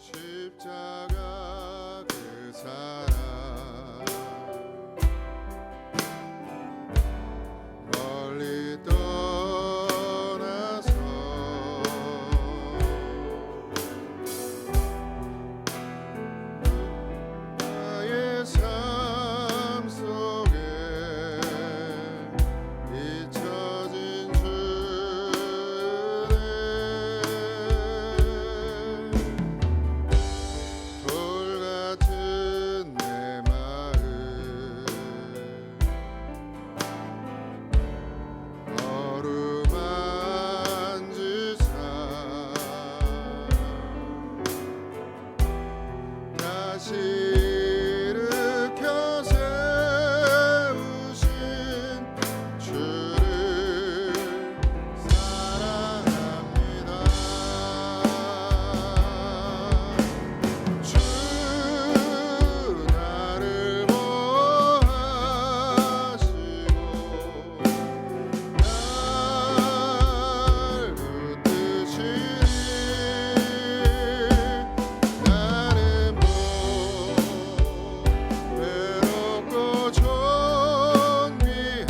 십자가 그 사랑 멀리 떠나서 나의 삶 속에 잊혀진 주네 돌같은 내 마음 어루만지사 다시 일으켜 세우신 주를 사랑합니다. 주 나를 보호하시고 날 붙드시니 나는 외롭고 존귀한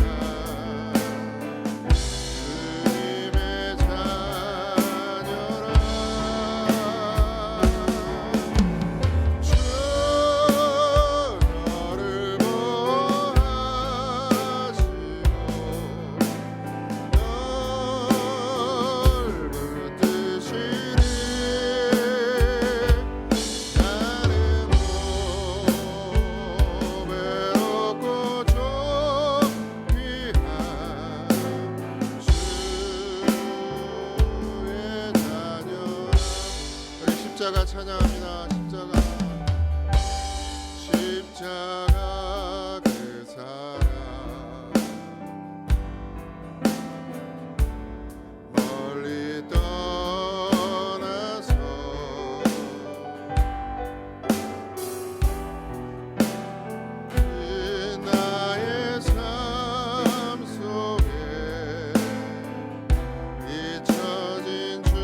주님의 자녀라. 주 너를 보호하시고 널 붙드시니 나는 외롭고 존귀한 주의 자녀. 우리 십자가 찬양합니다. 십자가 그 사랑 멀리 떠나서 나의 삶 속에 잊혀진 주네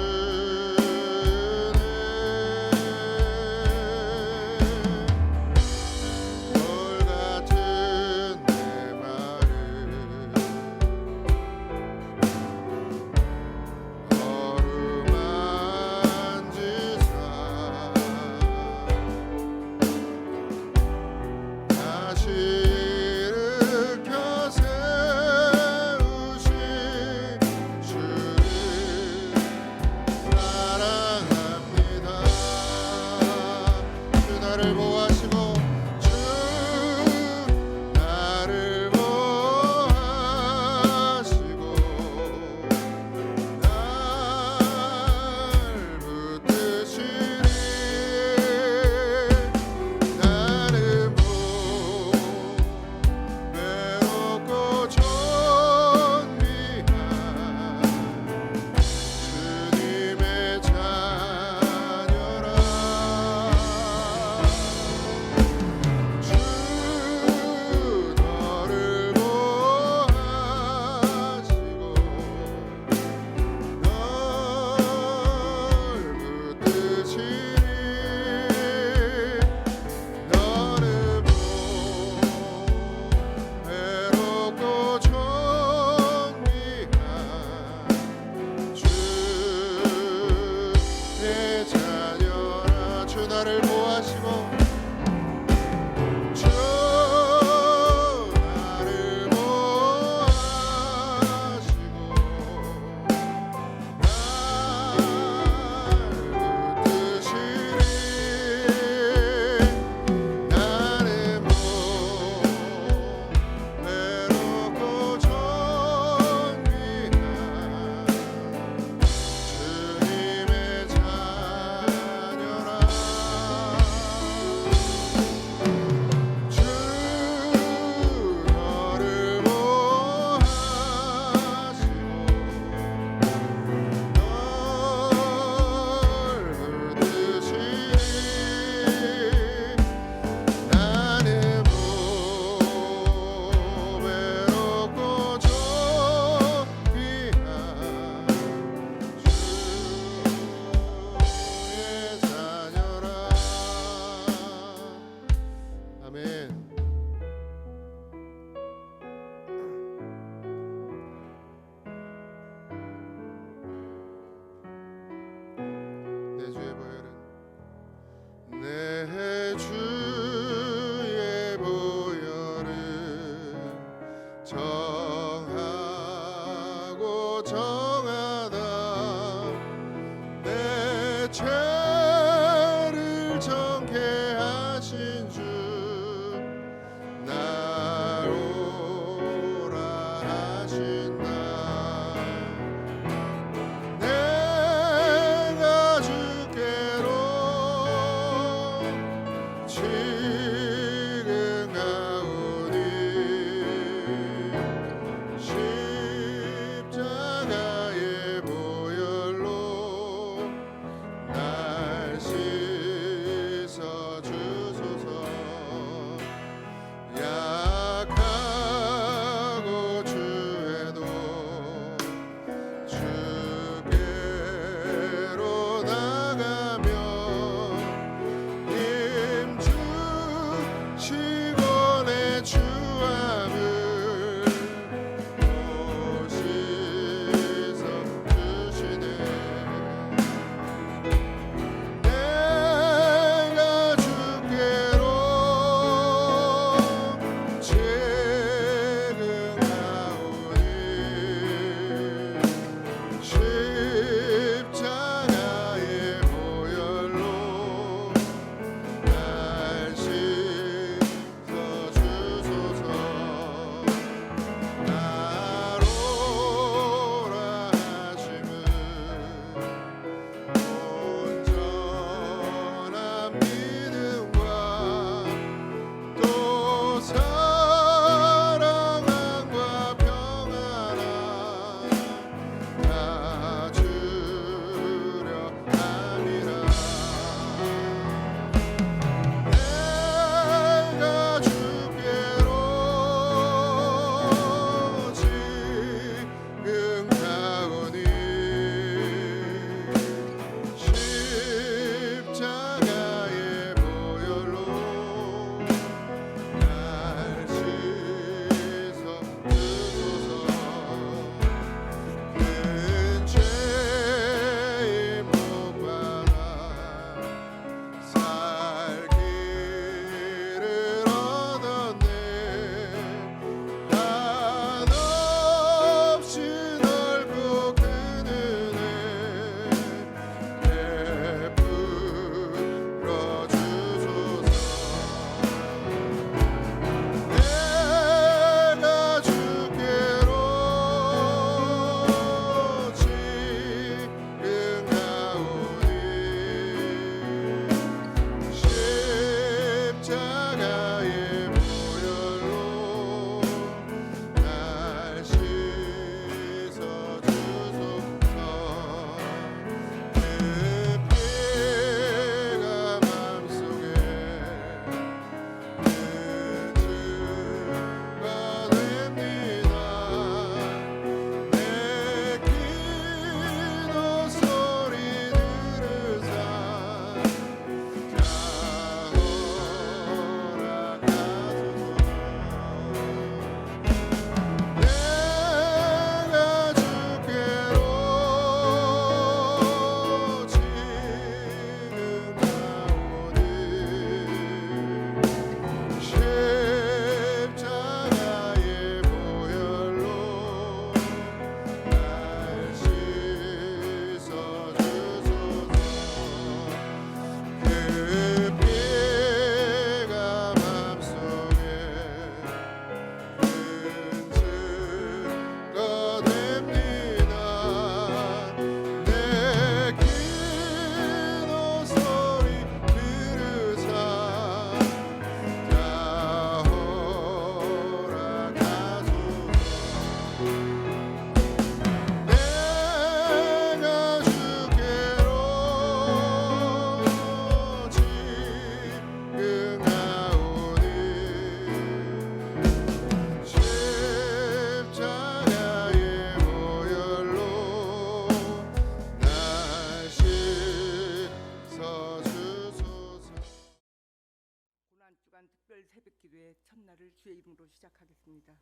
이름으로 시작하겠습니다.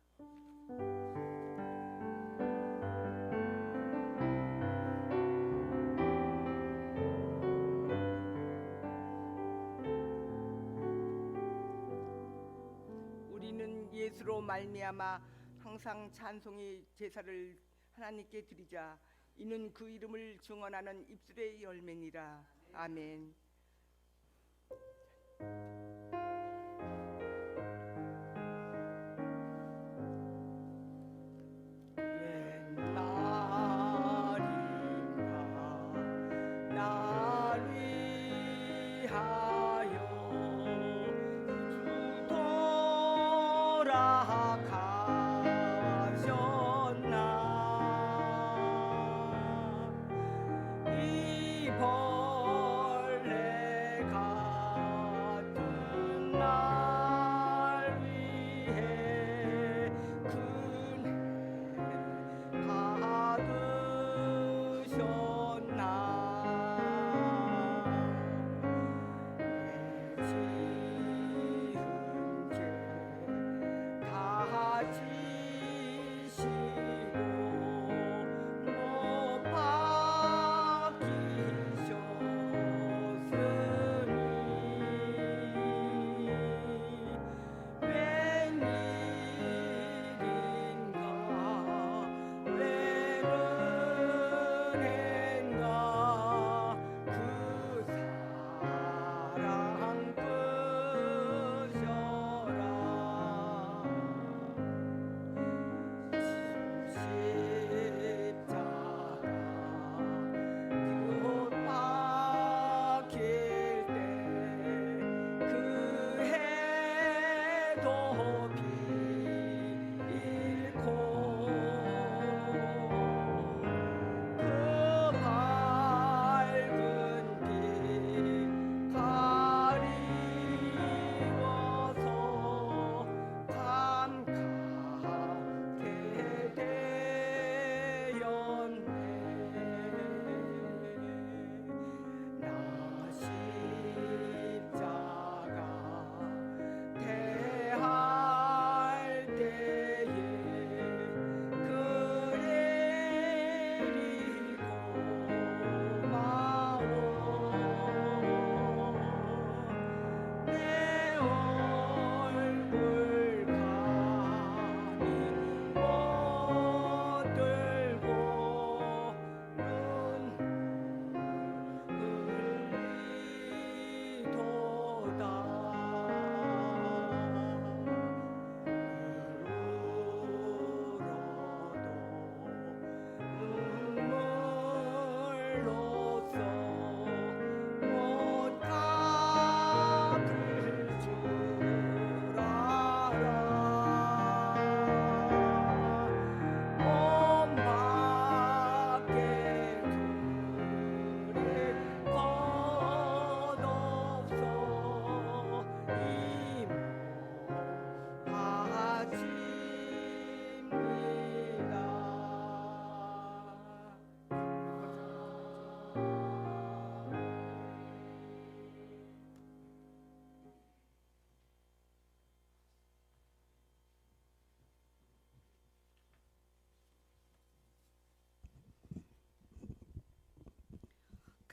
우리는 예수로 말미암아 항상 찬송의 제사를 하나님께 드리자. 이는 그 이름을 증언하는 입술의 열매니라. 아멘.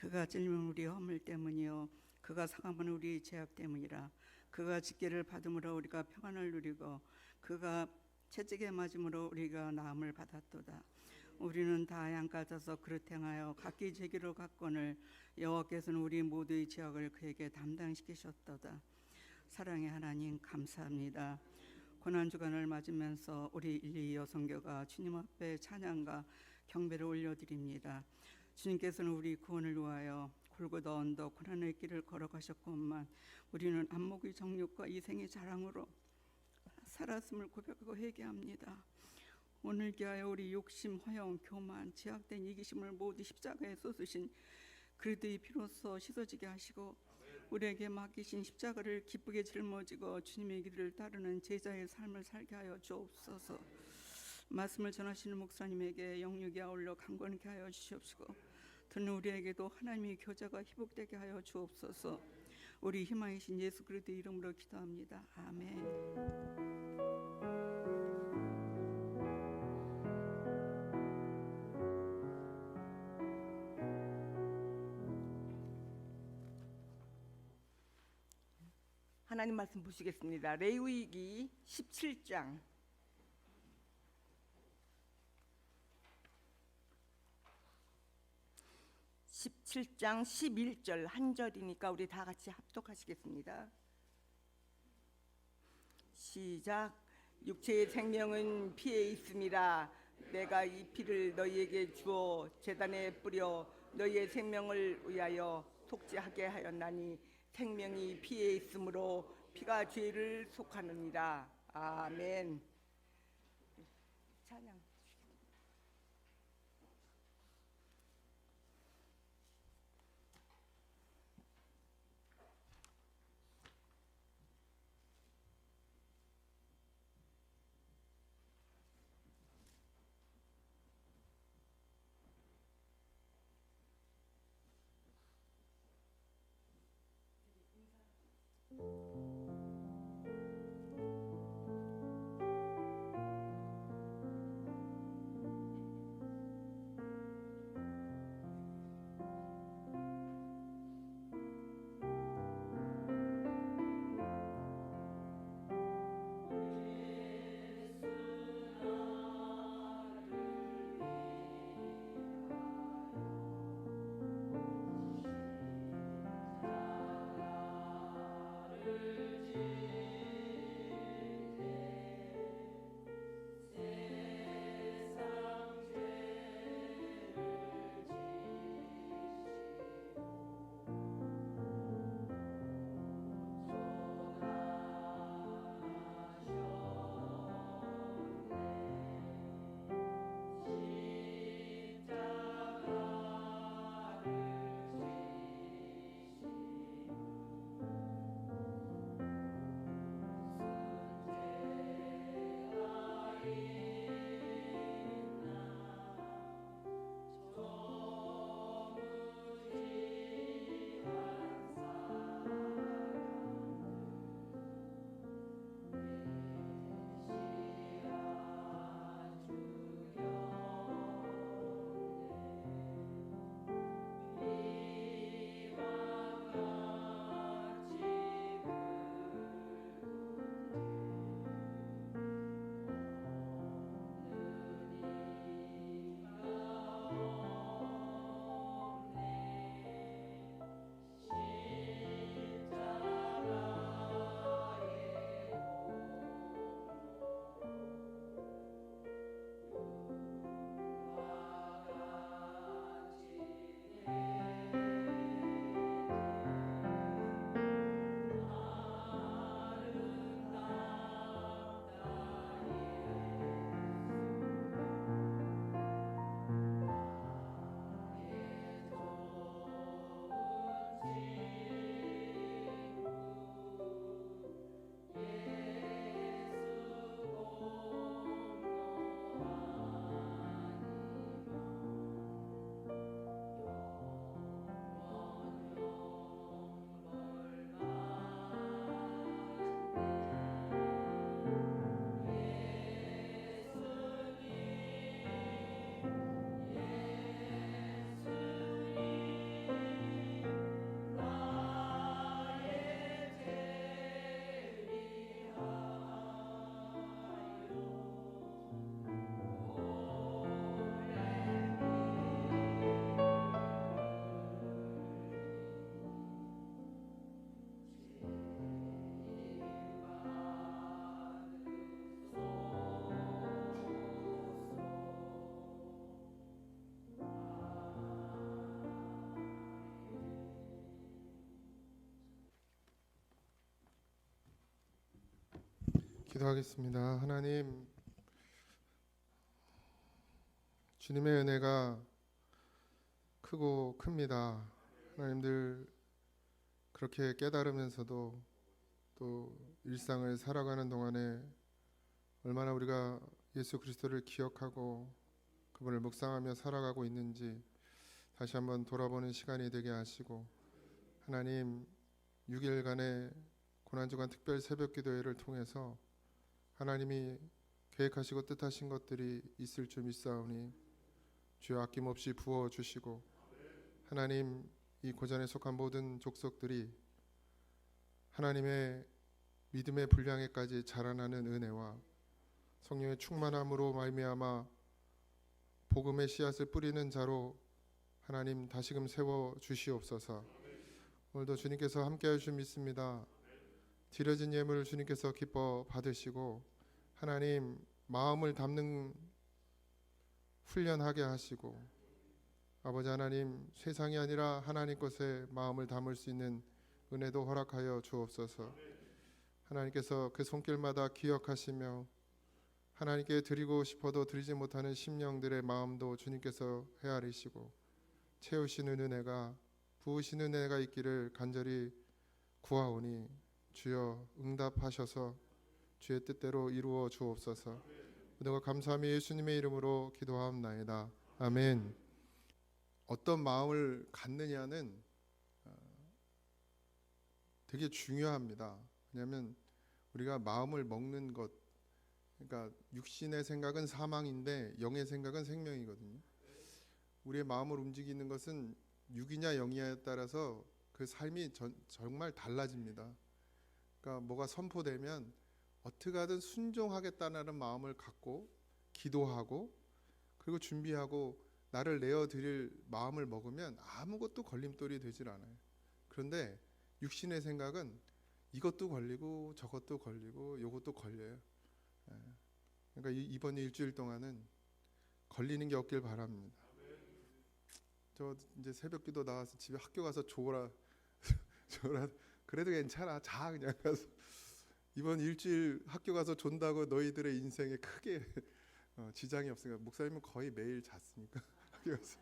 그가 찔림은 우리 허물 때문이요 그가 상함은 우리 죄악 때문이라. 그가 징계를 받음으로 우리가 평안을 누리고 그가 채찍에 맞음으로 우리가 나음을 받았도다. 우리는 다 양가져서 그릇 행하여 각기 제기로 갔거늘 여호와께서는 우리 모두의 죄악을 그에게 담당시키셨도다. 사랑의 하나님 감사합니다. 고난주간을 맞으면서 우리 일리 여성교가 주님 앞에 찬양과 경배를 올려드립니다. 주님께서는 우리 구원을 위하여 골고다 언덕 고난의 길을 걸어가셨건만 우리는 안목의 정욕과 이생의 자랑으로 살았음을 고백하고 회개합니다. 오늘 기하여 우리 욕심, 허영, 교만, 제약된 이기심을 모두 십자가에 쏟으신 그리스도의 피로써 씻어지게 하시고 우리에게 맡기신 십자가를 기쁘게 짊어지고 주님의 길을 따르는 제자의 삶을 살게 하여 주옵소서. 말씀을 전하시는 목사님에게 영육이 아울러 강건케 하여 주시옵시고 듣는 우리에게도 하나님의 교제가 회복되게 하여 주옵소서. 우리 희망이신 예수 그리스도의 이름으로 기도합니다. 아멘. 하나님 말씀 보시겠습니다. 레위기 17장 11절 한 절이니까 우리 다 같이 합독하시겠습니다. 시작. 육체의 생명은 피에 있음이라. 내가 이 피를 너희에게 주어 제단에 뿌려 너희의 생명을 위하여 속죄하게 하였나니 생명이 피에 있으므로 피가 죄를 속하느니라. 아멘. 찬양. 기도하겠습니다. 하나님, 주님의 은혜가 크고 큽니다. 하나님들 그렇게 깨달으면서도 또 일상을 살아가는 동안에 얼마나 우리가 예수 그리스도를 기억하고 그분을 묵상하며 살아가고 있는지 다시 한번 돌아보는 시간이 되게 하시고, 하나님 6일간의 고난주간 특별 새벽 기도회를 통해서 하나님이 계획하시고 뜻하신 것들이 있을 줄 믿사오니 주여 아낌없이 부어주시고, 하나님 이 고전에 속한 모든 족속들이 하나님의 믿음의 분량에까지 자라나는 은혜와 성령의 충만함으로 말미암아 복음의 씨앗을 뿌리는 자로 하나님 다시금 세워 주시옵소서. 오늘도 주님께서 함께할 줄 믿습니다. 드려진 예물을 주님께서 기뻐 받으시고 하나님 마음을 담는 훈련하게 하시고 아버지 하나님 세상이 아니라 하나님 것에 마음을 담을 수 있는 은혜도 허락하여 주옵소서. 하나님께서 그 손길마다 기억하시며 하나님께 드리고 싶어도 드리지 못하는 심령들의 마음도 주님께서 헤아리시고 채우시는 은혜가 부으시는 은혜가 있기를 간절히 구하오니 주여 응답하셔서 주의 뜻대로 이루어 주옵소서. 모든 감사함이 예수님의 이름으로 기도하옵나이다. 아멘. 어떤 마음을 갖느냐는 되게 중요합니다. 왜냐하면 우리가 마음을 먹는 것, 그러니까 육신의 생각은 사망인데 영의 생각은 생명이거든요. 우리의 마음을 움직이는 것은 육이냐 영이냐에 따라서 그 삶이 정말 달라집니다. 그러니까 뭐가 선포되면 어떻게 하든 순종하겠다는 마음을 갖고 기도하고 그리고 준비하고 나를 내어드릴 마음을 먹으면 아무것도 걸림돌이 되질 않아요. 그런데 육신의 생각은 이것도 걸리고 저것도 걸리고 이것도 걸려요. 그러니까 이번 일주일 동안은 걸리는 게 없길 바랍니다. 저 이제 새벽기도 나와서 집에 학교 가서 졸아 그래도 괜찮아, 자 그냥 가서. 이번 일주일 학교 가서 존다고 너희들의 인생에 크게 지장이 없으니까. 목사님은 거의 매일 잤으니까 학교 가서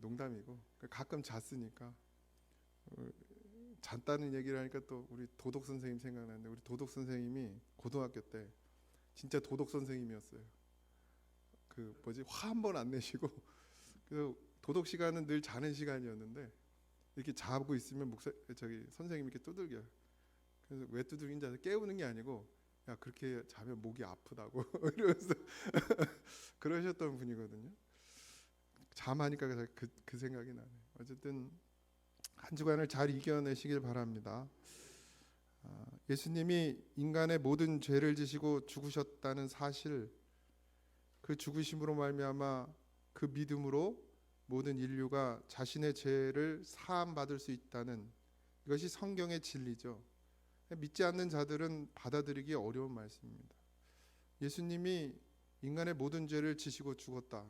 농담이고 가끔 잤으니까. 잤다는 얘기를 하니까 또 우리 도덕 선생님 생각나는데, 우리 도덕 선생님이 고등학교 때 진짜 도덕 선생님이었어요. 그 뭐지, 화 한 번 안 내시고. 그래서 도덕 시간은 늘 자는 시간이었는데 이렇게 자고 있으면 선생님이 이렇게 두들겨요. 그래서 왜 두들긴지 알아요? 깨우는 게 아니고 야 그렇게 자면 목이 아프다고 이러면서 그러셨던 분이거든요. 잠하니까 그 생각이 나네요. 어쨌든 한 주간을 잘 이겨내시길 바랍니다. 예수님이 인간의 모든 죄를 지시고 죽으셨다는 사실, 그 죽으심으로 말미암아 그 믿음으로 모든 인류가 자신의 죄를 사함 받을 수 있다는, 이것이 성경의 진리죠. 믿지 않는 자들은 받아들이기 어려운 말씀입니다. 예수님이 인간의 모든 죄를 지시고 죽었다.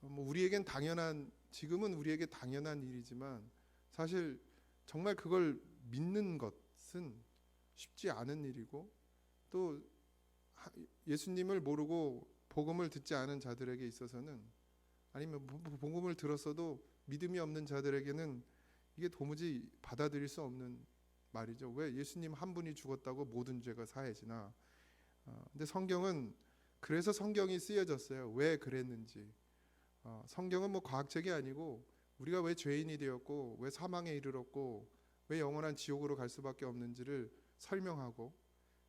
우리에겐 지금은 우리에게 당연한 일이지만 사실 정말 그걸 믿는 것은 쉽지 않은 일이고, 또 예수님을 모르고 복음을 듣지 않은 자들에게 있어서는, 아니면 복음을 들었어도 믿음이 없는 자들에게는 이게 도무지 받아들일 수 없는 말이죠. 왜 예수님 한 분이 죽었다고 모든 죄가 사해지나? 근데 성경은, 그래서 성경이 쓰여졌어요. 왜 그랬는지. 성경은 뭐 과학책이 아니고 우리가 왜 죄인이 되었고 왜 사망에 이르렀고 왜 영원한 지옥으로 갈 수밖에 없는지를 설명하고,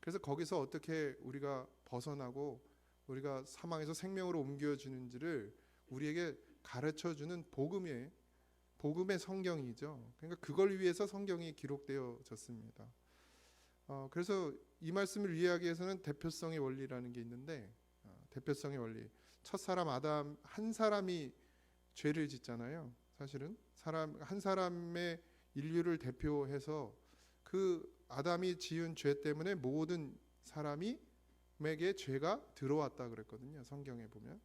그래서 거기서 어떻게 우리가 벗어나고 우리가 사망에서 생명으로 옮겨주는지를 우리에게 가르쳐주는 복음의 성경이죠. 그러니까 그걸 위해서 성경이 기록되어졌습니다. 그래서 이 말씀을 이해하기 위해서는 대표성의 원리라는 게 있는데, 대표성의 원리, 첫사람 아담 한 사람이 죄를 짓잖아요. 사실은 한 사람의 인류를 대표해서 그 아담이 지은 죄 때문에 모든 사람에게 죄가 들어왔다 그랬거든요. 성경에 보면.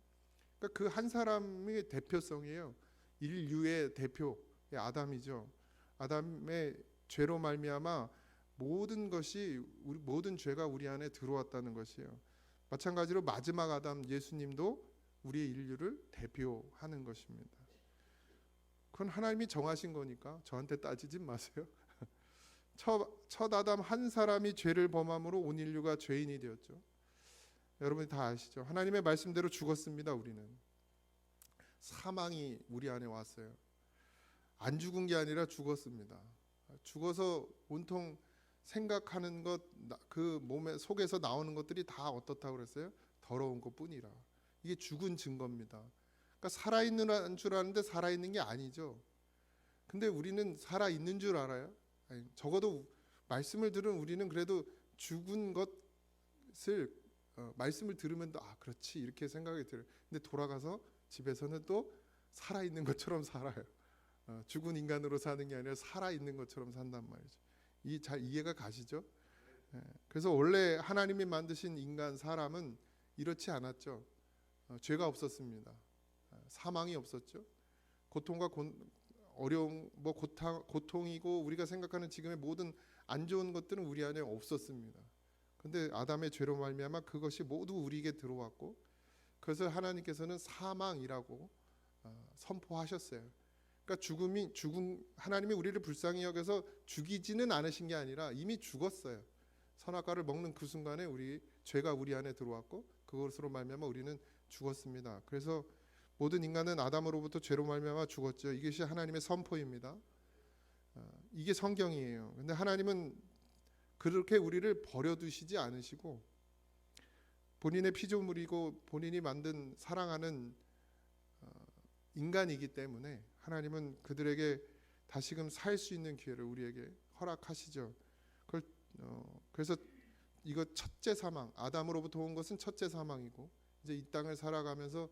그러니까 그 한 사람의 대표성이에요. 인류의 대표 아담이죠. 아담의 죄로 말미암아 모든 죄가 우리 안에 들어왔다는 것이에요. 마찬가지로 마지막 아담 예수님도 우리의 인류를 대표하는 것입니다. 그건 하나님이 정하신 거니까 저한테 따지지 마세요. 첫 아담 한 사람이 죄를 범함으로 온 인류가 죄인이 되었죠. 여러분이 다 아시죠? 하나님의 말씀대로 죽었습니다. 우리는 사망이 우리 안에 왔어요. 안 죽은 게 아니라 죽었습니다. 죽어서 온통 생각하는 것, 그 몸의 속에서 나오는 것들이 다 어떻다고 그랬어요? 더러운 것뿐이라. 이게 죽은 증거입니다. 그러니까 살아있는 줄 아는데 살아있는 게 아니죠. 근데 우리는 살아있는 줄 알아요? 아니, 적어도 말씀을 들은 우리는 그래도 죽은 것을 말씀을 들으면 또 그렇지 이렇게 생각이 들어요. 근데 돌아가서 집에서는 또 살아있는 것처럼 살아요. 죽은 인간으로 사는 게 아니라 살아있는 것처럼 산단 말이죠. 잘 이해가 가시죠? 그래서 원래 하나님이 만드신 인간 사람은 이렇지 않았죠. 죄가 없었습니다. 사망이 없었죠. 고통과 어려움, 고통이고 우리가 생각하는 지금의 모든 안 좋은 것들은 우리 안에 없었습니다. 근데 아담의 죄로 말미암아 그것이 모두 우리에게 들어왔고, 그래서 하나님께서는 사망이라고 선포하셨어요. 그러니까 하나님이 우리를 불쌍히 여겨서 죽이지는 않으신 게 아니라 이미 죽었어요. 선악과를 먹는 그 순간에 죄가 우리 안에 들어왔고 그것으로 말미암아 우리는 죽었습니다. 그래서 모든 인간은 아담으로부터 죄로 말미암아 죽었죠. 이것이 하나님의 선포입니다. 이게 성경이에요. 근데 하나님은 그렇게 우리를 버려두시지 않으시고 본인의 피조물이고 본인이 만든 사랑하는 인간이기 때문에 하나님은 그들에게 다시금 살 수 있는 기회를 우리에게 허락하시죠. 그래서 이거 첫째 사망, 아담으로부터 온 것은 첫째 사망이고 이제 이 땅을 살아가면서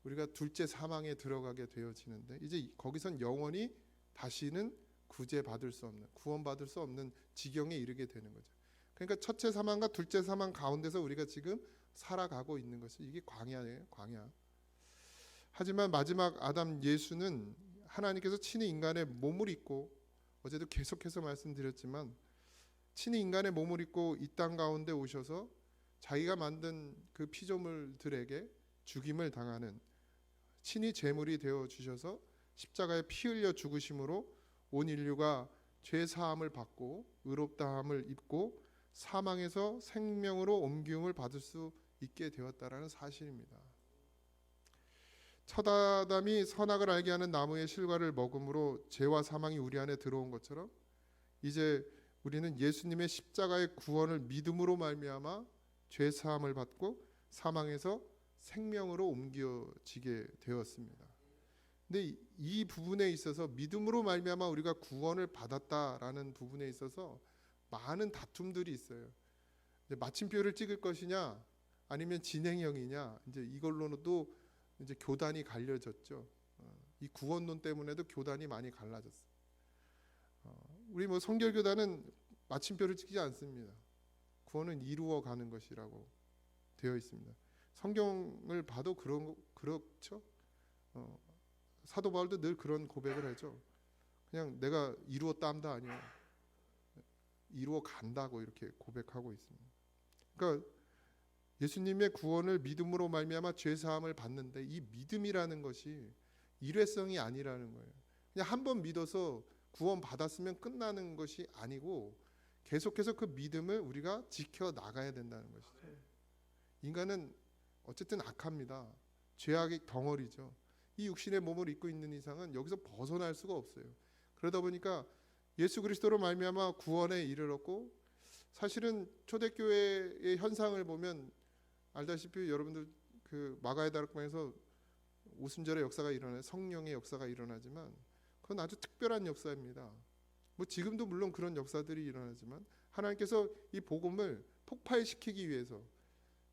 우리가 둘째 사망에 들어가게 되어지는데 이제 거기선 영원히 다시는 구원받을 수 없는 지경에 이르게 되는 거죠. 그러니까 첫째 사망과 둘째 사망 가운데서 우리가 지금 살아가고 있는 것이 이게 광야예요, 광야. 하지만 마지막 아담 예수는 하나님께서 친히 인간의 몸을 입고, 어제도 계속해서 말씀드렸지만 친히 인간의 몸을 입고 이 땅 가운데 오셔서 자기가 만든 그 피조물들에게 죽임을 당하는 친히 제물이 되어 주셔서 십자가에 피 흘려 죽으심으로 온 인류가 죄 사함을 받고 의롭다함을 입고 사망에서 생명으로 옮김을 받을 수 있게 되었다라는 사실입니다. 첫 아담이 선악을 알게 하는 나무의 실과를 먹음으로 죄와 사망이 우리 안에 들어온 것처럼 이제 우리는 예수님의 십자가의 구원을 믿음으로 말미암아 죄 사함을 받고 사망에서 생명으로 옮겨지게 되었습니다. 근데 이 부분에 있어서 믿음으로 말미암아 우리가 구원을 받았다라는 부분에 있어서 많은 다툼들이 있어요. 이제 마침표를 찍을 것이냐 아니면 진행형이냐, 이제 이걸로도 이제 교단이 갈려졌죠. 이 구원론 때문에도 교단이 많이 갈라졌어요. 우리 성결교단은 마침표를 찍지 않습니다. 구원은 이루어가는 것이라고 되어 있습니다. 성경을 봐도 그렇죠. 사도 바울도 늘 그런 고백을 하죠. 그냥 내가 이루었다함도 아니요, 이루어 간다고 이렇게 고백하고 있습니다. 그러니까 예수님의 구원을 믿음으로 말미암아 죄 사함을 받는데 이 믿음이라는 것이 일회성이 아니라는 거예요. 그냥 한 번 믿어서 구원 받았으면 끝나는 것이 아니고 계속해서 그 믿음을 우리가 지켜 나가야 된다는 것이죠. 인간은 어쨌든 악합니다. 죄악의 덩어리죠. 이 육신의 몸을 입고 있는 이상은 여기서 벗어날 수가 없어요. 그러다 보니까 예수 그리스도로 말미암아 구원에 이르렀고, 사실은 초대교회의 현상을 보면 알다시피 여러분들 그 마가의 다락방에서 오순절의 역사가 일어나요. 성령의 역사가 일어나지만 그건 아주 특별한 역사입니다. 지금도 물론 그런 역사들이 일어나지만 하나님께서 이 복음을 폭발시키기 위해서,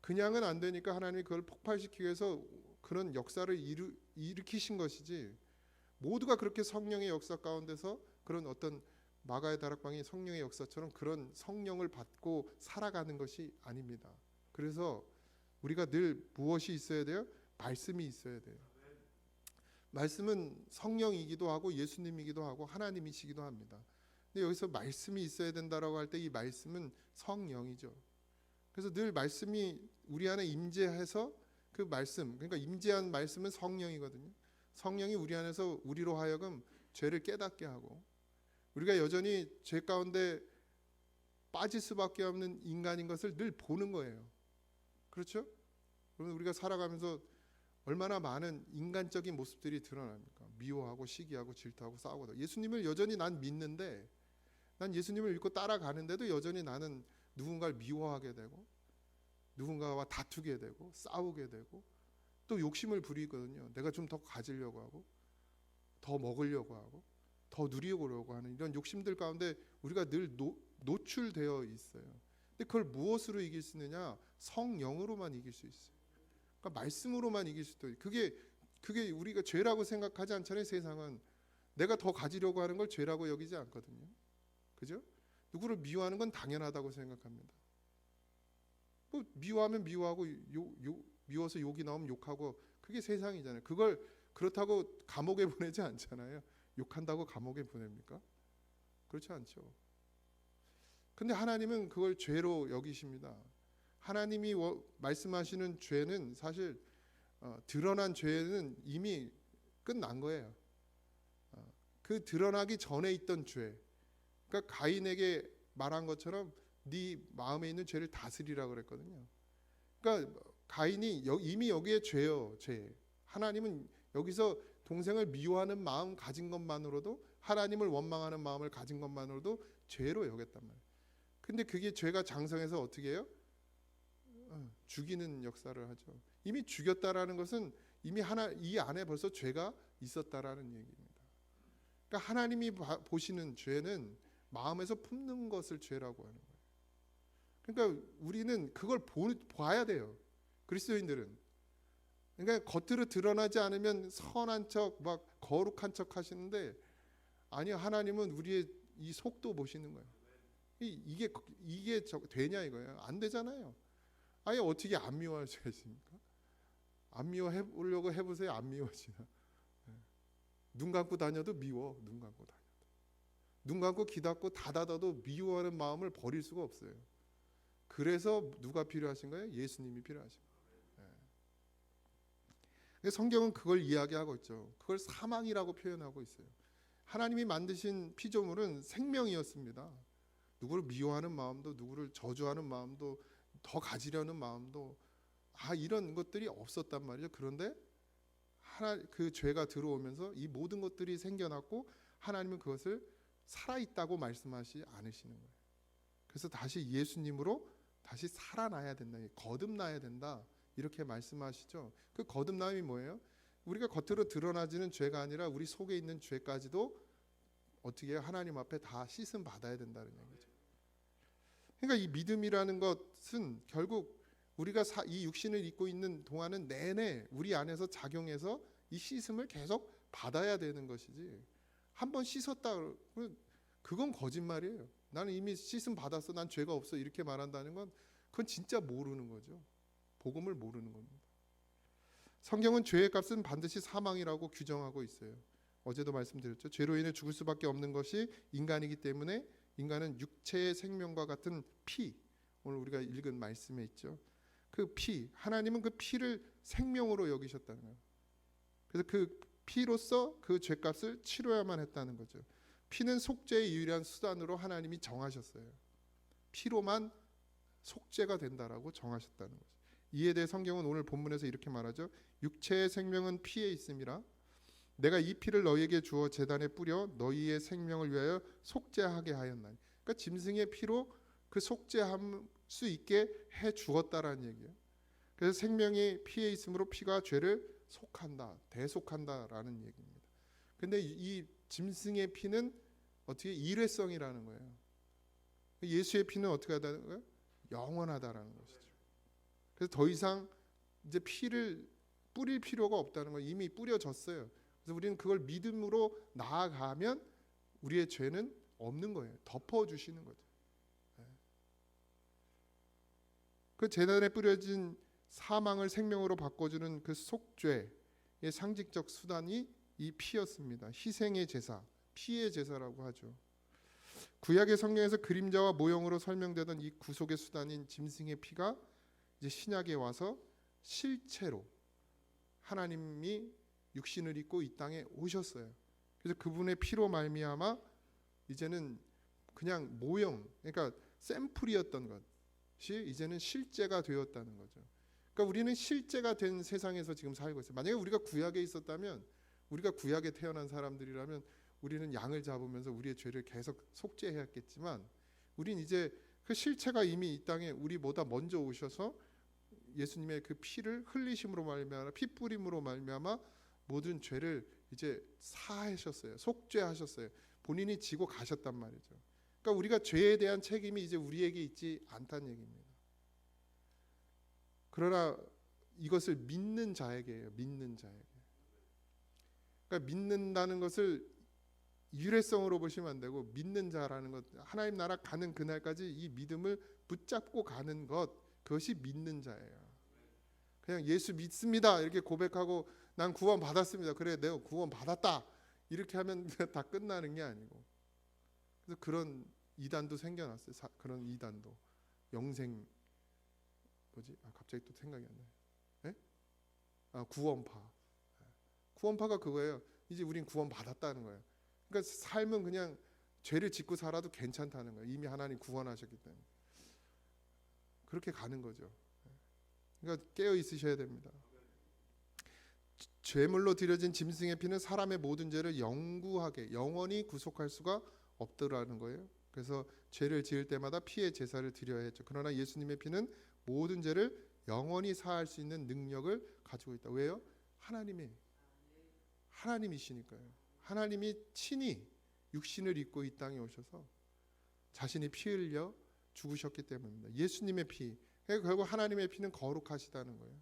그냥은 안 되니까 하나님이 그걸 폭발시키기 위해서 그런 역사를 일으키신 것이지, 모두가 그렇게 성령의 역사 가운데서 그런 어떤 마가의 다락방이 성령의 역사처럼 그런 성령을 받고 살아가는 것이 아닙니다. 그래서 우리가 늘 무엇이 있어야 돼요? 말씀이 있어야 돼요. 말씀은 성령이기도 하고 예수님이기도 하고 하나님이시기도 합니다. 근데 여기서 말씀이 있어야 된다라고 할 때 이 말씀은 성령이죠. 그래서 늘 말씀이 우리 안에 임재해서 그 말씀, 그러니까 임재한 말씀은 성령이거든요. 성령이 우리 안에서 우리로 하여금 죄를 깨닫게 하고, 우리가 여전히 죄 가운데 빠질 수밖에 없는 인간인 것을 늘 보는 거예요. 그렇죠? 그러면 우리가 살아가면서 얼마나 많은 인간적인 모습들이 드러납니까? 미워하고 시기하고 질투하고 싸우고. 예수님을 여전히 난 믿는데, 난 예수님을 믿고 따라가는데도 여전히 나는 누군가를 미워하게 되고 누군가와 다투게 되고 싸우게 되고 또 욕심을 부리거든요. 내가 좀 더 가지려고 하고 더 먹으려고 하고 더 누리려고 하는 이런 욕심들 가운데 우리가 늘 노출되어 있어요. 근데 그걸 무엇으로 이길 수 있느냐? 성령으로만 이길 수 있어요. 그러니까 말씀으로만 이길 수 있어요. 그게 우리가 죄라고 생각하지 않잖아요. 세상은 내가 더 가지려고 하는 걸 죄라고 여기지 않거든요. 그죠? 누구를 미워하는 건 당연하다고 생각합니다. 뭐 미워하면 미워하고 미워서 욕이 나오면 욕하고 그게 세상이잖아요. 그걸 그렇다고 감옥에 보내지 않잖아요. 욕한다고 감옥에 보냅니까? 그렇지 않죠. 근데 하나님은 그걸 죄로 여기십니다. 하나님이 말씀하시는 죄는 사실 드러난 죄는 이미 끝난 거예요. 그 드러나기 전에 있던 죄. 그러니까 가인에게 말한 것처럼 네 마음에 있는 죄를 다스리라 그랬거든요. 그러니까 가인이 이미 여기에 죄요, 죄. 하나님은 여기서 동생을 미워하는 마음 가진 것만으로도 하나님을 원망하는 마음을 가진 것만으로도 죄로 여겼단 말이에요. 근데 그게 죄가 장성해서 어떻게 해요? 죽이는 역사를 하죠. 이미 죽였다라는 것은 이미 이 안에 벌써 죄가 있었다라는 얘기입니다. 그러니까 하나님이 보시는 죄는 마음에서 품는 것을 죄라고 하는 거예요. 그러니까 우리는 그걸 봐야 돼요. 그리스도인들은. 그러니까 겉으로 드러나지 않으면 선한 척, 막 거룩한 척 하시는데 아니요, 하나님은 우리의 이 속도 보시는 거예요. 이게 되냐 이거예요. 안 되잖아요. 아예 어떻게 안 미워할 수가 있습니까? 안 미워해 보려고 해보세요. 안 미워지나. 눈 감고 다녀도 미워. 눈 감고 다녀도. 눈 감고 귀 닫고 다 닫아도 미워하는 마음을 버릴 수가 없어요. 그래서 누가 필요하신 거예요? 예수님이 필요하신 거예요. 성경은 그걸 이야기하고 있죠. 그걸 사망이라고 표현하고 있어요. 하나님이 만드신 피조물은 생명이었습니다. 누구를 미워하는 마음도, 누구를 저주하는 마음도, 더 가지려는 마음도 이런 것들이 없었단 말이죠. 그런데 그 죄가 들어오면서 이 모든 것들이 생겨났고 하나님은 그것을 살아있다고 말씀하지 않으시는 거예요. 그래서 다시 예수님으로 다시 살아나야 된다, 거듭나야 된다 이렇게 말씀하시죠. 그 거듭남이 뭐예요? 우리가 겉으로 드러나지는 죄가 아니라 우리 속에 있는 죄까지도 어떻게 해요? 하나님 앞에 다 씻음 받아야 된다는 얘기죠. 그러니까 이 믿음이라는 것은 결국 우리가 이 육신을 입고 있는 동안은 내내 우리 안에서 작용해서 이 씻음을 계속 받아야 되는 것이지, 한번 씻었다 그건 거짓말이에요. 나는 이미 씻음 받았어, 난 죄가 없어 이렇게 말한다는 건 그건 진짜 모르는 거죠. 복음을 모르는 겁니다. 성경은 죄의 값은 반드시 사망이라고 규정하고 있어요. 어제도 말씀드렸죠. 죄로 인해 죽을 수밖에 없는 것이 인간이기 때문에 인간은 육체의 생명과 같은 피, 오늘 우리가 읽은 말씀에 있죠. 그 피, 하나님은 그 피를 생명으로 여기셨다는 거예요. 그래서 그 피로써 그 죄값을 치러야만 했다는 거죠. 피는 속죄의 유일한 수단으로 하나님이 정하셨어요. 피로만 속죄가 된다라고 정하셨다는 거죠. 이에 대해 성경은 오늘 본문에서 이렇게 말하죠. 육체의 생명은 피에 있음이라. 내가 이 피를 너희에게 주어 제단에 뿌려 너희의 생명을 위하여 속죄하게 하였나니. 그러니까 짐승의 피로 그 속죄할 수 있게 해 주었다라는 얘기예요. 그래서 생명이 피에 있으므로 피가 죄를 속한다, 대속한다라는 얘기입니다. 근데 이 짐승의 피는 어떻게 일회성이라는 거예요. 예수의 피는 어떻게 하다는 거예요? 영원하다라는 것이죠. 그래서 더 이상 이제 피를 뿌릴 필요가 없다는 거예요. 이미 뿌려졌어요. 그래서 우리는 그걸 믿음으로 나아가면 우리의 죄는 없는 거예요. 덮어주시는 거죠. 그 제단에 뿌려진 사망을 생명으로 바꿔주는 그 속죄의 상징적 수단이 이 피였습니다. 희생의 제사, 피의 제사라고 하죠. 구약의 성경에서 그림자와 모형으로 설명되던 이 구속의 수단인 짐승의 피가 이제 신약에 와서 실체로 하나님이 육신을 입고 이 땅에 오셨어요. 그래서 그분의 피로 말미암아 이제는 그냥 모형, 그러니까 샘플이었던 것이 이제는 실제가 되었다는 거죠. 그러니까 우리는 실제가 된 세상에서 지금 살고 있어요. 만약에 우리가 구약에 있었다면, 우리가 구약에 태어난 사람들이라면 우리는 양을 잡으면서 우리의 죄를 계속 속죄해야겠지만, 우린 이제 그 실체가 이미 이 땅에 우리보다 먼저 오셔서 예수님의 그 피를 흘리심으로 말미암아, 피 뿌림으로 말미암아 모든 죄를 이제 사하셨어요. 속죄하셨어요. 본인이 지고 가셨단 말이죠. 그러니까 우리가 죄에 대한 책임이 이제 우리에게 있지 않다는 얘기입니다. 그러나 이것을 믿는 자에게예요. 믿는 자에게. 그러니까 믿는다는 것을 일회성으로 보시면 안 되고, 믿는 자라는 것, 하나님 나라 가는 그날까지 이 믿음을 붙잡고 가는 것, 그것이 믿는 자예요. 그냥 예수 믿습니다 이렇게 고백하고 난 구원 받았습니다, 그래 내가 구원 받았다 이렇게 하면 다 끝나는 게 아니고, 그래서 그런 이단도 생겨났어요. 그런 이단도 영생 뭐지? 갑자기 또 생각이 안 나요. 예? 구원파. 구원파가 그거예요. 이제 우린 구원 받았다는 거예요. 그러니까 삶은 그냥 죄를 짓고 살아도 괜찮다는 거예요. 이미 하나님 구원하셨기 때문에. 그렇게 가는 거죠. 그러니까 깨어 있으셔야 됩니다. 죄물로 드려진 짐승의 피는 사람의 모든 죄를 영구하게 영원히 구속할 수가 없더라는 거예요. 그래서 죄를 지을 때마다 피의 제사를 드려야 했죠. 그러나 예수님의 피는 모든 죄를 영원히 사할 수 있는 능력을 가지고 있다. 왜요? 하나님이시니까요. 하나님이 친히 육신을 입고 이 땅에 오셔서 자신이 피 흘려 죽으셨기 때문입니다. 예수님의 피. 그러니까 결국 하나님의 피는 거룩하시다는 거예요.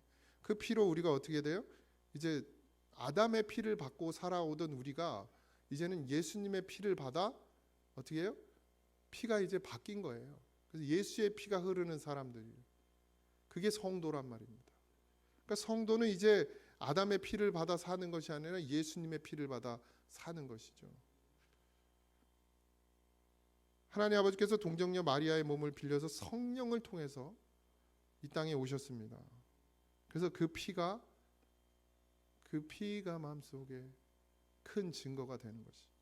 그 피로 우리가 어떻게 돼요? 이제 아담의 피를 받고 살아오던 우리가 이제는 예수님의 피를 받아 어떻게 해요? 피가 이제 바뀐 거예요. 그래서 예수의 피가 흐르는 사람들이, 그게 성도란 말입니다. 그러니까 성도는 이제 아담의 피를 받아 사는 것이 아니라 예수님의 피를 받아 사는 것이죠. 하나님 아버지께서 동정녀 마리아의 몸을 빌려서 성령을 통해서 이 땅에 오셨습니다. 그래서 그 피가 마음속에 큰 증거가 되는 것이.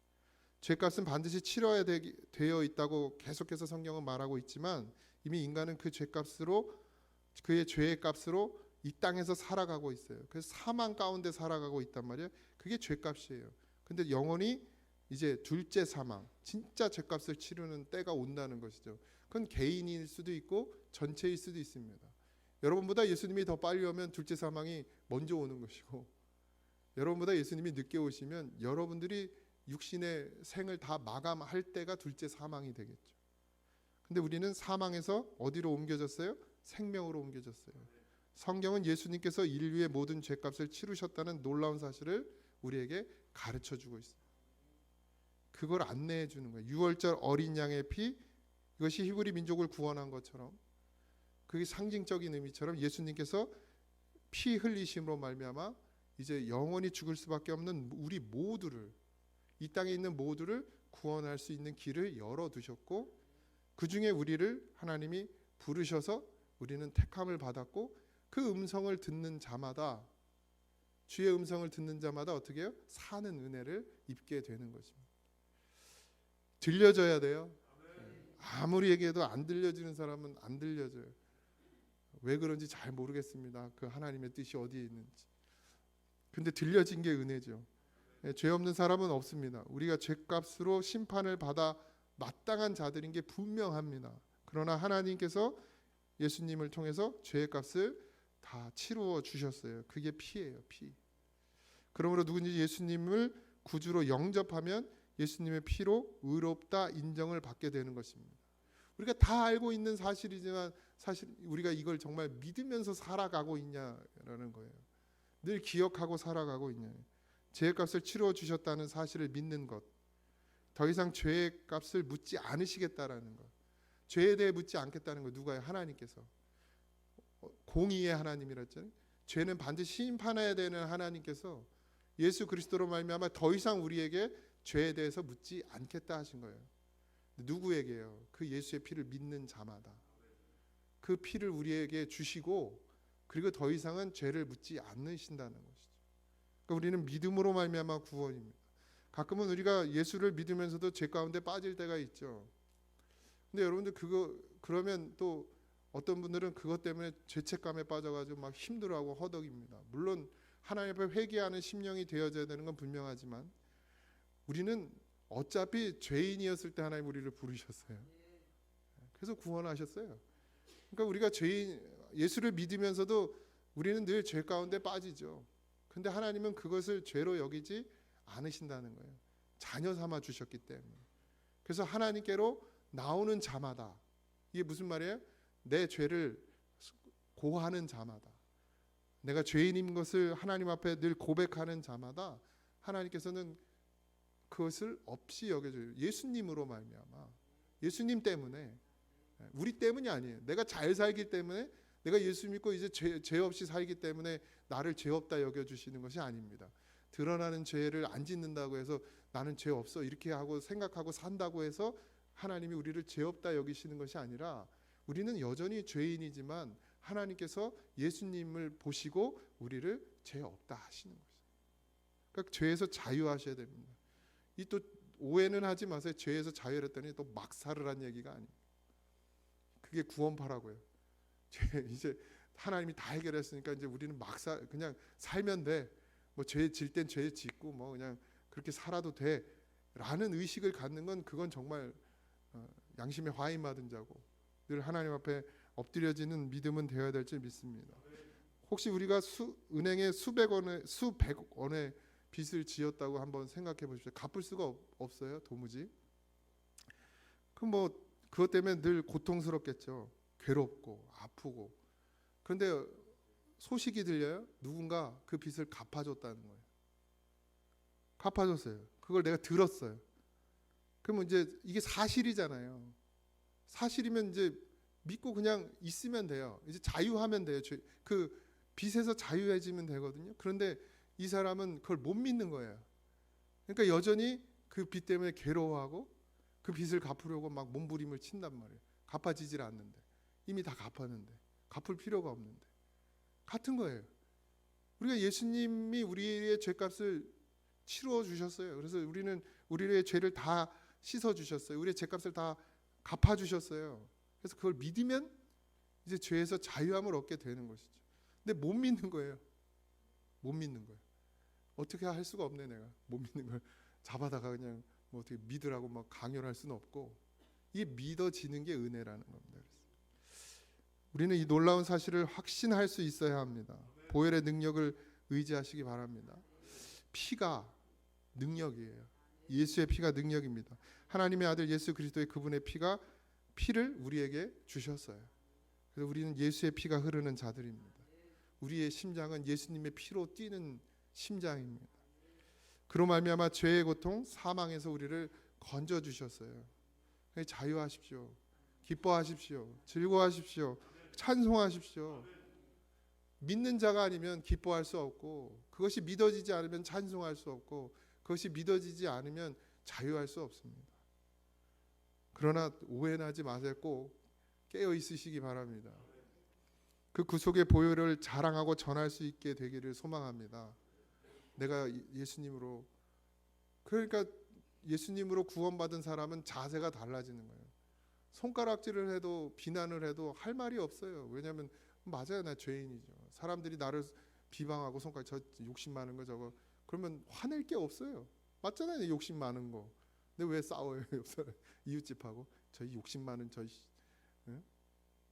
죄값은 반드시 치러야 되어 있다고 계속해서 성경은 말하고 있지만, 이미 인간은 그 죄값으로, 그의 죄의 값으로 이 땅에서 살아가고 있어요. 그래서 사망 가운데 살아가고 있단 말이에요. 그게 죄값이에요. 근데 영원히 이제 둘째 사망, 진짜 죄값을 치르는 때가 온다는 것이죠. 그건 개인일 수도 있고 전체일 수도 있습니다. 여러분보다 예수님이 더 빨리 오면 둘째 사망이 먼저 오는 것이고, 여러분보다 예수님이 늦게 오시면 여러분들이 육신의 생을 다 마감할 때가 둘째 사망이 되겠죠. 근데 우리는 사망에서 어디로 옮겨졌어요? 생명으로 옮겨졌어요. 성경은 예수님께서 인류의 모든 죄값을 치르셨다는 놀라운 사실을 우리에게 가르쳐 주고 있어요. 그걸 안내해 주는 거예요. 유월절 어린 양의 피, 이것이 히브리 민족을 구원한 것처럼, 그게 상징적인 의미처럼 예수님께서 피 흘리심으로 말미암아 이제 영원히 죽을 수밖에 없는 우리 모두를, 이 땅에 있는 모두를 구원할 수 있는 길을 열어두셨고, 그 중에 우리를 하나님이 부르셔서 우리는 택함을 받았고, 그 음성을 듣는 자마다, 주의 음성을 듣는 자마다 어떻게 해요? 사는 은혜를 입게 되는 것입니다. 들려져야 돼요. 아무리 얘기해도 안 들려지는 사람은 안 들려져요. 왜 그런지 잘 모르겠습니다. 그 하나님의 뜻이 어디에 있는지. 근데 들려진 게 은혜죠. 죄 없는 사람은 없습니다. 우리가 죄값으로 심판을 받아 마땅한 자들인 게 분명합니다. 그러나 하나님께서 예수님을 통해서 죄의 값을 다 치루어 주셨어요. 그게 피예요, 피. 그러므로 누구든지 예수님을 구주로 영접하면 예수님의 피로 의롭다 인정을 받게 되는 것입니다. 우리가 다 알고 있는 사실이지만 사실 우리가 이걸 정말 믿으면서 살아가고 있냐라는 거예요. 늘 기억하고 살아가고 있냐. 죄의 값을 치루어 주셨다는 사실을 믿는 것. 더 이상 죄의 값을 묻지 않으시겠다라는 것. 죄에 대해 묻지 않겠다는 것. 누가요? 하나님께서. 공의의 하나님이라 했잖아요. 죄는 반드시 심판해야 되는 하나님께서 예수 그리스도로 말미암아 더 이상 우리에게 죄에 대해서 묻지 않겠다 하신 거예요. 누구에게요? 그 예수의 피를 믿는 자마다. 그 피를 우리에게 주시고, 그리고 더 이상은 죄를 묻지 않으신다는 것이죠. 그러니까 우리는 믿음으로 말미암아 구원입니다. 가끔은 우리가 예수를 믿으면서도 죄 가운데 빠질 때가 있죠. 근데 여러분들 그러면 또 어떤 분들은 그것 때문에 죄책감에 빠져가지고 막 힘들어하고 허덕입니다. 물론 하나님 앞에 회개하는 심령이 되어져야 되는 건 분명하지만, 우리는 어차피 죄인이었을 때 하나님 우리를 부르셨어요. 그래서 구원하셨어요. 그러니까 우리가 예수를 믿으면서도 우리는 늘 죄 가운데 빠지죠. 근데 하나님은 그것을 죄로 여기지 않으신다는 거예요. 자녀 삼아 주셨기 때문에. 그래서 하나님께로 나오는 자마다, 이게 무슨 말이에요? 내 죄를 고하는 자마다, 내가 죄인인 것을 하나님 앞에 늘 고백하는 자마다 하나님께서는 그것을 없이 여겨줘요. 예수님으로 말미암아, 예수님 때문에, 우리 때문이 아니에요. 내가 잘 살기 때문에, 내가 예수 믿고 이제 죄 없이 살기 때문에 나를 죄 없다 여겨주시는 것이 아닙니다. 드러나는 죄를 안 짓는다고 해서 나는 죄 없어 이렇게 하고 생각하고 산다고 해서 하나님이 우리를 죄 없다 여기시는 것이 아니라, 우리는 여전히 죄인이지만 하나님께서 예수님을 보시고 우리를 죄 없다 하시는 거죠. 그러니까 죄에서 자유하셔야 됩니다. 이 또 오해는 하지 마세요. 죄에서 자유했더니 또 막 살으란 얘기가 아니에요. 그게 구원파라고요. 이제 하나님이 다 해결했으니까 이제 우리는 그냥 살면 돼. 뭐 죄 질 땐 죄 짓고 뭐 그냥 그렇게 살아도 돼라는 의식을 갖는 건, 그건 정말 양심에 화인 맞은 자고, 늘 하나님 앞에 엎드려지는 믿음은 되어야 될 줄 믿습니다. 혹시 우리가 은행에 수백 원의 빚을 지었다고 한번 생각해 보십시오. 갚을 수가 없어요, 도무지. 그럼 뭐 그것 때문에 늘 고통스럽겠죠. 괴롭고 아프고. 그런데 소식이 들려요. 누군가 그 빚을 갚아줬다는 거예요. 갚아줬어요. 그걸 내가 들었어요. 그러면 이제 이게 사실이잖아요. 사실이면 이제 믿고 그냥 있으면 돼요. 이제 자유하면 돼요. 그 빚에서 자유해지면 되거든요. 그런데 이 사람은 그걸 못 믿는 거예요. 그러니까 여전히 그 빚 때문에 괴로워하고 그 빚을 갚으려고 막 몸부림을 친단 말이에요. 갚아지질 않는데, 이미 다 갚았는데, 갚을 필요가 없는데. 같은 거예요. 우리가 예수님이 우리의 죄값을 치루어 주셨어요. 그래서 우리는 우리의 죄를 다 씻어 주셨어요. 우리의 죄값을 다 갚아 주셨어요. 그래서 그걸 믿으면 이제 죄에서 자유함을 얻게 되는 것이죠. 근데 못 믿는 거예요. 못 믿는 거예요. 어떻게 할 수가 없네. 내가 못 믿는 걸 잡아다가 그냥 뭐 어떻게 믿으라고 막 강요를 할 수는 없고, 이게 믿어지는 게 은혜라는 겁니다. 우리는 이 놀라운 사실을 확신할 수 있어야 합니다. 보혈의 능력을 의지하시기 바랍니다. 피가 능력이에요. 예수의 피가 능력입니다. 하나님의 아들 예수 그리스도의 그분의 피를 우리에게 주셨어요. 그래서 우리는 예수의 피가 흐르는 자들입니다. 우리의 심장은 예수님의 피로 뛰는 심장입니다. 그로 말미암아 죄의 고통, 사망에서 우리를 건져 주셨어요. 자유하십시오. 기뻐하십시오. 즐거워하십시오. 찬송하십시오. 믿는 자가 아니면 기뻐할 수 없고, 그것이 믿어지지 않으면 찬송할 수 없고, 그것이 믿어지지 않으면 자유할 수 없습니다. 그러나 오해는 하지 마세요. 꼭 깨어 있으시기 바랍니다. 그 구속의 보혈을 자랑하고 전할 수 있게 되기를 소망합니다. 내가 예수님으로, 그러니까 예수님으로 구원받은 사람은 자세가 달라지는 거예요. 손가락질을 해도 비난을 해도 할 말이 없어요. 왜냐하면 맞아요, 나 죄인이죠. 사람들이 나를 비방하고 저 욕심 많은 거 저거, 그러면 화낼 게 없어요. 맞잖아요, 욕심 많은 거. 근데 왜 싸워요? 이웃집하고 저희 욕심 많은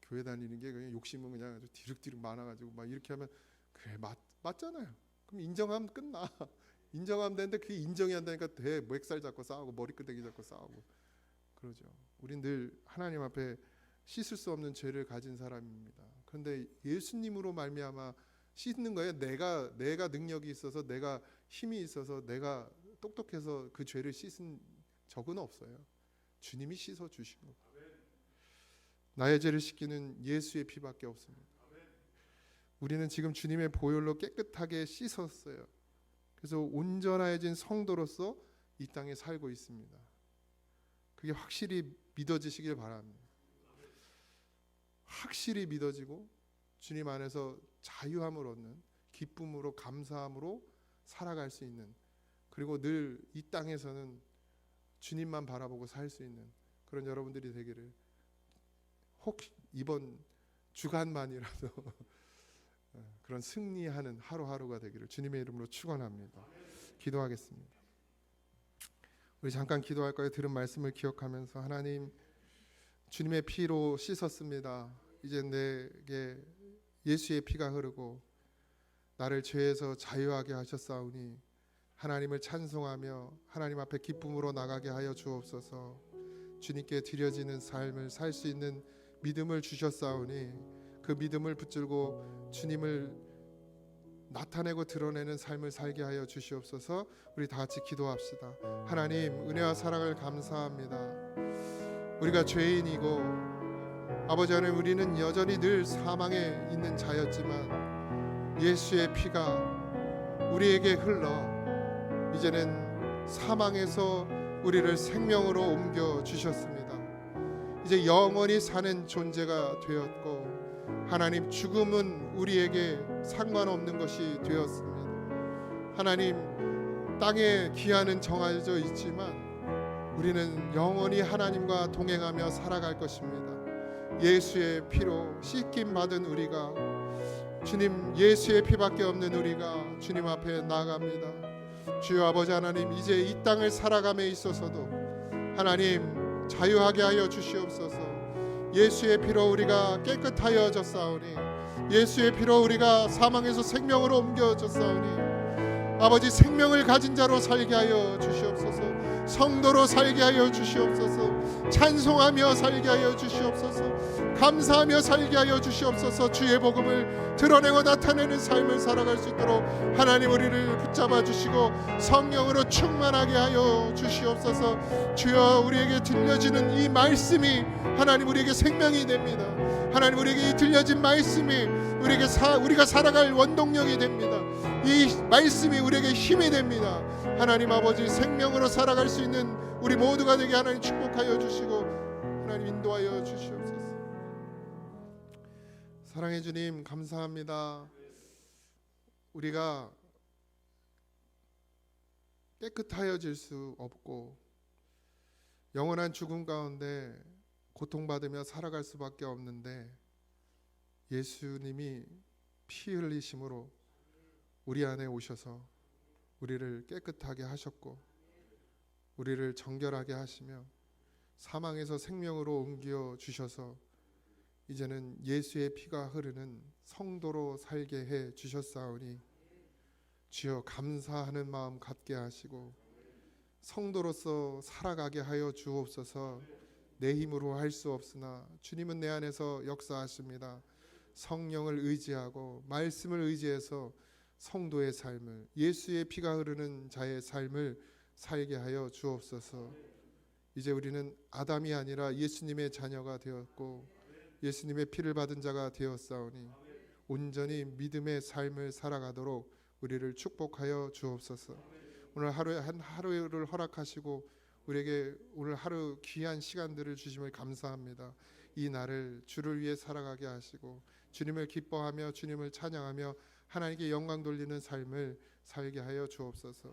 교회 다니는 게 그냥 욕심은 그냥 아주 디륵디륵 많아가지고 막 이렇게 하면 그래 맞잖아요. 그럼 인정하면 끝나. 인정하면 되는데 그게 인정이 안 되니까 맥살 잡고 싸우고 머리끄댕이 잡고 싸우고 그러죠. 우린 늘 하나님 앞에 씻을 수 없는 죄를 가진 사람입니다. 그런데 예수님으로 말미암아 씻는 거예요. 내가 능력이 있어서, 내가 힘이 있어서, 내가 똑똑해서 그 죄를 씻은 적은 없어요. 주님이 씻어 주신 거. 나의 죄를 씻기는 예수의 피밖에 없습니다. 우리는 지금 주님의 보혈로 깨끗하게 씻었어요. 그래서 온전해진 성도로서 이 땅에 살고 있습니다. 그게 확실히 믿어지시길 바랍니다. 확실히 믿어지고 주님 안에서 자유함을 얻는, 기쁨으로 감사함으로 살아갈 수 있는, 그리고 늘 이 땅에서는 주님만 바라보고 살 수 있는 그런 여러분들이 되기를, 혹 이번 주간만이라도 그런 승리하는 하루하루가 되기를 주님의 이름으로 축원합니다. 기도하겠습니다. 우리 잠깐 기도할까요? 들은 말씀을 기억하면서, 하나님, 주님의 피로 씻었습니다. 이제 내게 예수의 피가 흐르고 나를 죄에서 자유하게 하셨사오니 하나님을 찬송하며 하나님 앞에 기쁨으로 나가게 하여 주옵소서. 주님께 드려지는 삶을 살 수 있는 믿음을 주셨사오니 그 믿음을 붙들고 주님을 나타내고 드러내는 삶을 살게 하여 주시옵소서. 우리 다 같이 기도합시다. 하나님, 은혜와 사랑을 감사합니다. 우리가 죄인이고 아버지 하나님, 우리는 여전히 늘 사망에 있는 자였지만 예수의 피가 우리에게 흘러 이제는 사망에서 우리를 생명으로 옮겨 주셨습니다. 이제 영원히 사는 존재가 되었고 하나님, 죽음은 우리에게 상관없는 것이 되었습니다. 하나님, 땅의 기한은 정해져 있지만 우리는 영원히 하나님과 동행하며 살아갈 것입니다. 예수의 피로 씻김 받은 우리가, 주님 예수의 피밖에 없는 우리가 주님 앞에 나아갑니다. 주여 아버지 하나님, 이제 이 땅을 살아감에 있어서도 하나님 자유하게 하여 주시옵소서. 예수의 피로 우리가 깨끗하여졌사오니, 예수의 피로 우리가 사망에서 생명으로 옮겨졌사오니 아버지, 생명을 가진 자로 살게 하여 주시옵소서. 성도로 살게 하여 주시옵소서. 찬송하며 살게 하여 주시옵소서. 감사하며 살게 하여 주시옵소서. 주의 복음을 드러내고 나타내는 삶을 살아갈 수 있도록 하나님 우리를 붙잡아 주시고 성령으로 충만하게 하여 주시옵소서. 주여, 우리에게 들려지는 이 말씀이 하나님 우리에게 생명이 됩니다. 하나님, 우리에게 들려진 말씀이 우리가 살아갈 원동력이 됩니다. 이 말씀이 우리에게 힘이 됩니다. 하나님 아버지, 생명으로 살아갈 수 있는 우리 모두가 되게 하나님 축복하여 주시고 하나님 인도하여 주시옵소서. 사랑해 주님, 감사합니다. 우리가 깨끗하여질 수 없고 영원한 죽음 가운데 고통받으며 살아갈 수밖에 없는데 예수님이 피 흘리심으로 우리 안에 오셔서 우리를 깨끗하게 하셨고 우리를 정결하게 하시며 사망에서 생명으로 옮겨 주셔서 이제는 예수의 피가 흐르는 성도로 살게 해 주셨사오니 주여, 감사하는 마음 갖게 하시고 성도로서 살아가게 하여 주옵소서. 내 힘으로 할 수 없으나 주님은 내 안에서 역사하십니다. 성령을 의지하고 말씀을 의지해서 성도의 삶을, 예수의 피가 흐르는 자의 삶을 살게 하여 주옵소서. 이제 우리는 아담이 아니라 예수님의 자녀가 되었고 예수님의 피를 받은 자가 되었사오니 온전히 믿음의 삶을 살아가도록 우리를 축복하여 주옵소서. 오늘 하루에 한 하루를 허락하시고 우리에게 오늘 하루 귀한 시간들을 주심을 감사합니다. 이 날을 주를 위해 살아가게 하시고 주님을 기뻐하며 주님을 찬양하며 하나님께 영광 돌리는 삶을 살게 하여 주옵소서.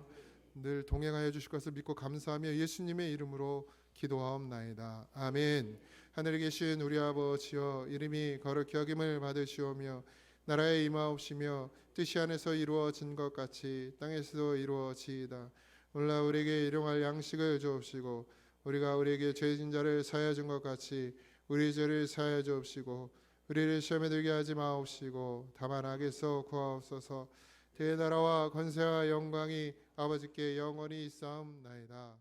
늘 동행하여 주실 것을 믿고 감사하며 예수님의 이름으로 기도하옵나이다. 아멘. 하늘에 계신 우리 아버지여, 이름이 거룩히 여김을 받으시오며 나라에 임하옵시며 뜻이 안에서 이루어진 것 같이 땅에서도 이루어지이다. 오늘날 우리에게 일용할 양식을 주옵시고 우리가 우리에게 죄진 자를 사하여 준 것 같이 우리 죄를 사하여 주옵시고 우리를 시험에 들게 하지 마옵시고 다만 악에서 구하옵소서. 대나라와 권세와 영광이 아버지께 영원히 있사옵나이다.